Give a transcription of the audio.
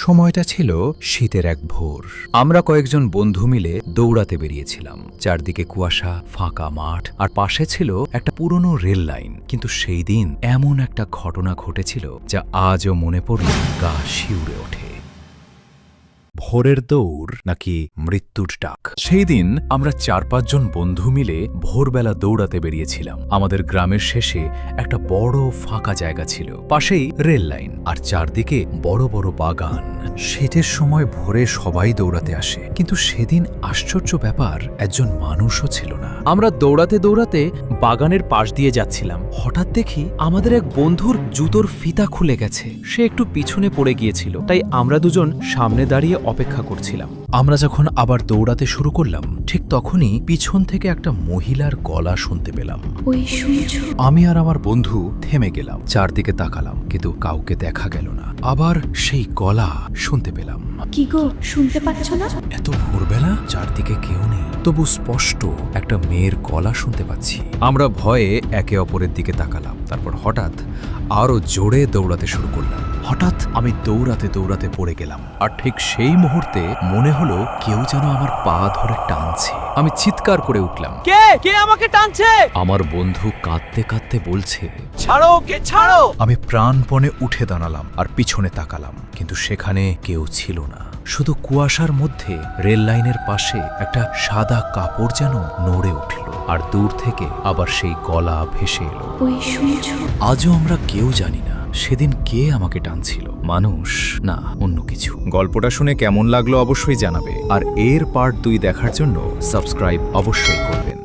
সময়টা ছিল শীতের এক ভোর। আমরা কয়েকজন বন্ধু মিলে দৌড়াতে বেরিয়েছিলাম। চারদিকে কুয়াশা, ফাঁকা মাঠ, আর পাশে ছিল একটা পুরনো রেল লাইন। কিন্তু সেই দিন এমন একটা ঘটনা ঘটেছিল যা আজও মনে পড়লে গা শিউরে ওঠে। ভোরের দৌড় নাকি মৃত্যুর ডাক? সেই দিন আমরা 4-5 জন বন্ধু মিলে ভোরবেলা দৌড়াতে বেরিয়েছিলাম। আমাদের গ্রামের শেষে একটা বড় ফাঁকা জায়গা ছিল, পাশেই রেল লাইন আর চারদিকে বড় বড় বাগান। শীতের সময় ভোরে সবাই দৌড়াতে আসে, কিন্তু সেদিন আশ্চর্য ব্যাপার, একজন মানুষও ছিল না। আমরা দৌড়াতে দৌড়াতে বাগানের পাশ দিয়ে যাচ্ছিলাম। হঠাৎ দেখি আমাদের এক বন্ধুর জুতোর ফিতা খুলে গেছে। সে একটু পিছনে পড়ে গিয়েছিল, তাই আমরা দুজন সামনে দাঁড়িয়ে অপেক্ষা করছিলাম। আমরা যখন আবার দৌড়াতে শুরু করলাম, ঠিক তখনই পিছন থেকে একটা মহিলার গলা শুনতে পেলাম। ওই শুনছো? আমি আর আমার বন্ধু থেমে গেলাম, চারদিকে তাকালাম, কিন্তু কাউকে দেখা গেল না। আবার সেই গলা শুনতে পেলাম। কি গো, শুনতে পাচ্ছ না? এত ভোরবেলা, চারদিকে কেউ নেই, তবু স্পষ্ট একটা মেয়ের গলা শুনতে পাচ্ছি। আমরা ভয়ে একে অপরের দিকে তাকালাম, তারপর হঠাৎ আরো জোরে দৌড়াতে শুরু করলাম। হঠাৎ আমি দৌড়াতে দৌড়াতে পড়ে গেলাম, আর ঠিক সেই মুহূর্তে মনে হলো কেউ যেন আমার পা ধরে টানছে। আমি চিৎকার করে উঠলাম, কে কে আমাকে টানছে? আমার বন্ধু কাঁদতে কাঁদতে বলছে, ছাড়ো, কে ছাড়ো। আমি প্রাণপণে উঠে দাঁড়ালাম আর পিছনে তাকালাম, কিন্তু সেখানে কেউ ছিল না। শুধু কুয়াশার মধ্যে রেল লাইনের পাশে একটা সাদা কাপড় যেন নড়ে উঠল, আর দূর থেকে আবার সেই গলা ভেসে এলো। ওই শুনছো? আজও আমরা কেউ জানি না সেদিন কে আমাকে টানছিল, মানুষ না অন্য কিছু। গল্পটা শুনে কেমন লাগলো অবশ্যই জানাবে, আর এর পার্ট 2 দেখার জন্য সাবস্ক্রাইব অবশ্যই করবেন।